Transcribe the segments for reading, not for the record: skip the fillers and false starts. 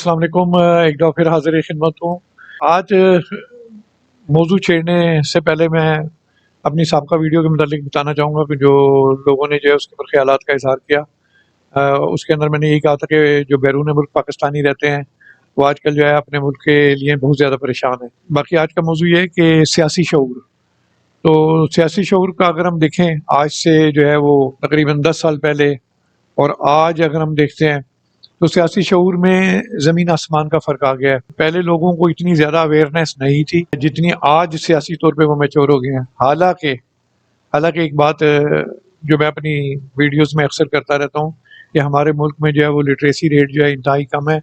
अस्सलाम वालेकुम। एक दफ़ा फिर हाज़िर खिदमत हूँ। आज मौजू छेड़ने से पहले मैं अपनी साबका वीडियो के मुतालिक बताना चाहूँगा कि जो लोगों ने जो है उसके ऊपर ख़यालात का इज़हार किया। उसके अंदर मैंने यही कहा था कि जो बैरून मुल्क पाकिस्तानी रहते हैं वो आजकल जो है अपने मुल्क के लिए बहुत ज़्यादा परेशान हैं। बाकी आज का मौजू ये है कि सियासी शऊर। तो सियासी शऊर का अगर हम देखें आज से जो है वो तकरीबन 10 साल पहले और आज अगर हम देखते हैं तो सियासी शऊर में ज़मीन आसमान का फ़र्क आ गया है। पहले लोगों को इतनी ज़्यादा अवेयरनेस नहीं थी जितनी आज सियासी तौर पे वो मैच्योर हो गए हैं। हालांकि हालांकि एक बात जो मैं अपनी वीडियोस में अक्सर करता रहता हूँ कि हमारे मुल्क में जो है वो लिटरेसी रेट जो है इंतहाई कम है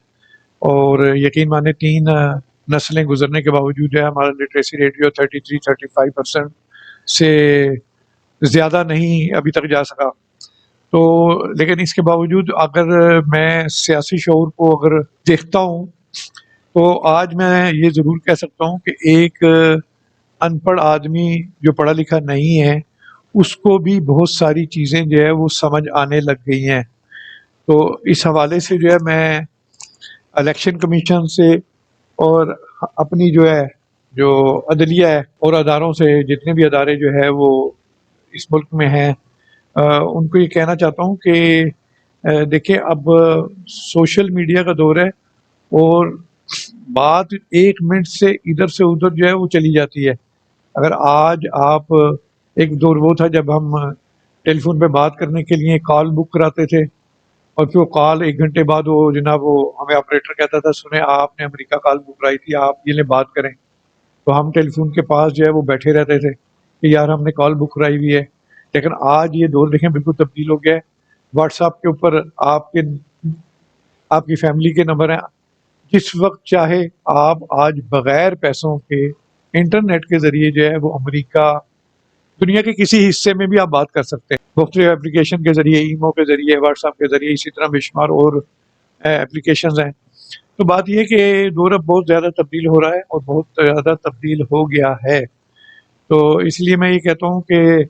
और यकीन माने 3 नस्लें गुजरने के बावजूद जो है हमारा लिटरेसी रेट जो है 33-35% से ज़्यादा नहीं अभी तक जा सका। तो लेकिन इसके बावजूद अगर मैं सियासी शऊर को अगर देखता हूँ तो आज मैं ये ज़रूर कह सकता हूँ कि एक अनपढ़ आदमी जो पढ़ा लिखा नहीं है उसको भी बहुत सारी चीज़ें जो है वो समझ आने लग गई हैं। तो इस हवाले से जो है मैं इलेक्शन कमीशन से और अपनी जो अदलिया है और अदारों से जितने भी अदारे जो है वो इस मुल्क में हैं उनको ये कहना चाहता हूँ कि देखिए अब सोशल मीडिया का दौर है और बात 1 मिनट से इधर से उधर जो है वो चली जाती है। अगर आज आप एक दौर वो था जब हम टेलीफोन पे बात करने के लिए कॉल बुक कराते थे और फिर वो कॉल 1 घंटे बाद वो जनाब वो हमें ऑपरेटर कहता था सुने आपने अमेरिका कॉल बुक कराई थी आप ये ले बात करें। तो हम टेलीफोन के पास जो है वो बैठे रहते थे कि यार हमने कॉल बुक कराई हुई है। लेकिन आज ये दौर देखें बिल्कुल तब्दील हो गया है। व्हाट्सएप के ऊपर आपकी फैमिली के नंबर हैं। जिस वक्त चाहे आप आज बगैर पैसों के इंटरनेट के ज़रिए जो है वो अमेरिका दुनिया के किसी हिस्से में भी आप बात कर सकते हैं। मुख्तलिफ एप्लीकेशन के ज़रिए, ईमो के ज़रिए, व्हाट्सएप के ज़रिए, इसी तरह बेशुमार और एप्लीकेशंस हैं। तो बात ये है कि दौर अब बहुत ज़्यादा तब्दील हो रहा है और बहुत ज़्यादा तब्दील हो गया है। तो इसलिए मैं ये कहता हूँ कि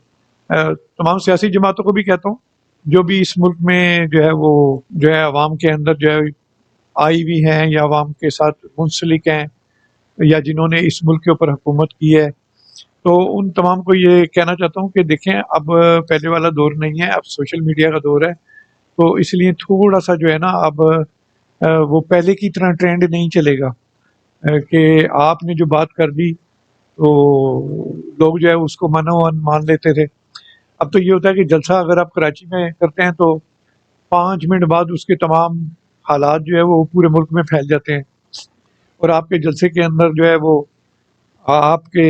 तमाम सियासी जमातों को भी कहता हूँ जो भी इस मुल्क में जो है वो जो है अवाम के अंदर जो है आई हुई हैं या अवाम के साथ मुंसलिक हैं या जिन्होंने इस मुल्क के ऊपर हुकूमत की है, तो उन तमाम को ये कहना चाहता हूँ कि देखें अब पहले वाला दौर नहीं है, अब सोशल मीडिया का दौर है। तो इसलिए थोड़ा-सा जो है ना अब वो पहले की तरह ट्रेंड नहीं चलेगा कि आपने जो बात कर दी तो लोग जो है उसको मनो-मन मान लेते थे। अब तो ये होता है कि जलसा अगर आप कराची में करते हैं तो 5 मिनट बाद उसके तमाम हालात जो है वो पूरे मुल्क में फैल जाते हैं और आपके जलसे के अंदर जो है वो आपके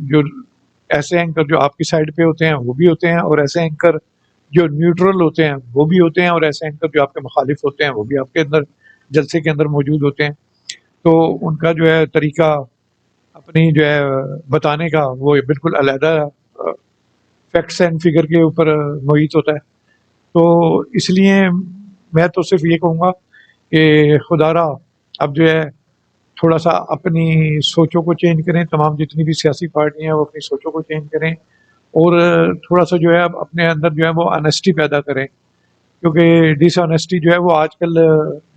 जो ऐसे एंकर जो आपकी साइड पे होते हैं वो भी होते हैं और ऐसे एंकर जो न्यूट्रल होते हैं वो भी होते हैं और ऐसे एंकर जो आपके मुखालिफ होते हैं वो भी आपके अंदर जलसे के अंदर मौजूद होते हैं। तो उनका जो है तरीका अपनी जो है बताने का वो बिल्कुल अलहदा फैक्ट्स एंड फिगर के ऊपर मुहित होता है। तो इसलिए मैं तो सिर्फ ये कहूँगा कि खुदारा अब जो है थोड़ा-सा अपनी सोचों को चेंज करें, तमाम जितनी भी सियासी पार्टियाँ हैं वो अपनी सोचों को चेंज करें और थोड़ा-सा जो है अब अपने अंदर जो है वो ऑनेस्टी पैदा करें। क्योंकि डिसऑनेस्टी जो है वो आजकल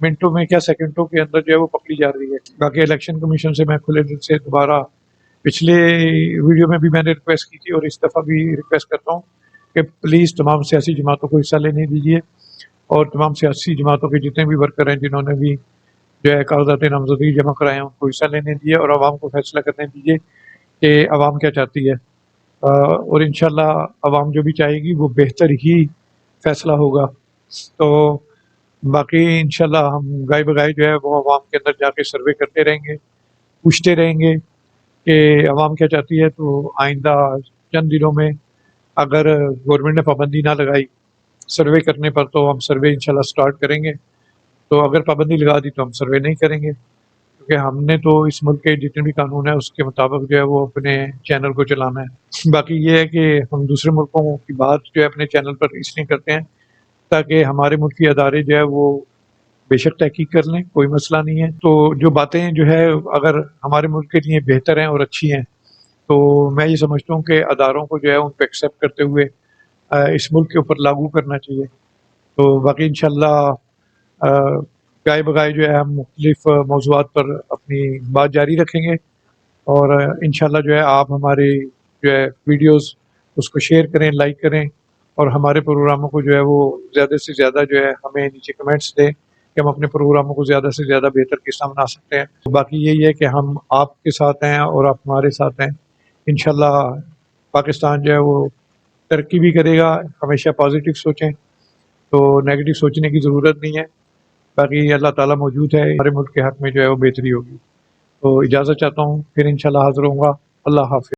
मिनटों में क्या सेकंडों के अंदर जो है वो पकड़ी जा रही है। बाकी इलेक्शन कमीशन से मैं खुले दिल से दोबारा पिछले वीडियो में भी मैंने रिक्वेस्ट की थी और इस दफ़ा भी रिक्वेस्ट करता हूँ कि प्लीज़ तमाम सियासी जमातों को हिस्सा लेने दीजिए और तमाम सियासी जमातों के जितने भी वर्कर हैं जिन्होंने भी जो है कागज़ात नामज़दगी जमा कराए हैं उनको हिस्सा लेने दीजिए और आवाम को फैसला करने दीजिए कि आवाम क्या चाहती है। और इंशाल्लाह आवाम जो भी चाहेगी वो बेहतर ही फैसला होगा। तो बाकी इंशाल्लाह हम गाय बगाए जो है वो आवाम के अंदर जाके सर्वे करते रहेंगे, पूछते रहेंगे कि आवाम क्या चाहती है। तो आइंदा चंद दिनों में अगर गवर्नमेंट ने पाबंदी ना लगाई सर्वे करने पर तो हम सर्वे इंशाल्लाह स्टार्ट करेंगे। तो अगर पाबंदी लगा दी तो हम सर्वे नहीं करेंगे क्योंकि हमने तो इस मुल्क के जितने भी कानून है उसके मुताबिक जो है वो अपने चैनल को चलाना है। बाकी ये है कि हम दूसरे मुल्कों की बात जो है अपने चैनल पर इसलिए करते हैं ताकि हमारे मुल्क की अदारे जो है वो बेशक तहकीक कर लें, कोई मसला नहीं है। तो जो बातें जो है अगर हमारे मुल्क के लिए बेहतर हैं और अच्छी हैं तो मैं ये समझता हूँ कि अदारों को जो है उनको एक्सेप्ट करते हुए इस मुल्क के ऊपर लागू करना चाहिए। तो बाकी इंशाल्लाह گائے بگائے جو ہے ہم مختلف موضوعات پر اپنی بات جاری رکھیں گے، اور انشاءاللہ جو ہے آپ ہمارے جو ہے ویڈیوز اس کو شیئر کریں، لائک کریں، اور ہمارے پروگراموں کو جو ہے وہ زیادہ سے زیادہ جو ہے ہمیں نیچے کمنٹس دیں کہ ہم اپنے پروگراموں کو زیادہ سے زیادہ بہتر کس طرح بنا سکتے ہیں۔ تو باقی یہی ہے کہ ہم آپ کے ساتھ ہیں اور آپ ہمارے ساتھ ہیں۔ انشاءاللہ پاکستان جو ہے وہ ترقی بھی کرے گا۔ ہمیشہ پازیٹیو سوچیں، تو نیگیٹو سوچنے کی ضرورت نہیں ہے۔ باقی اللہ تعالیٰ موجود ہے، ہمارے ملک کے حق میں جو ہے وہ بہتری ہوگی۔ تو اجازت چاہتا ہوں، پھر انشاءاللہ حاضر ہوں گا۔ اللہ حافظ۔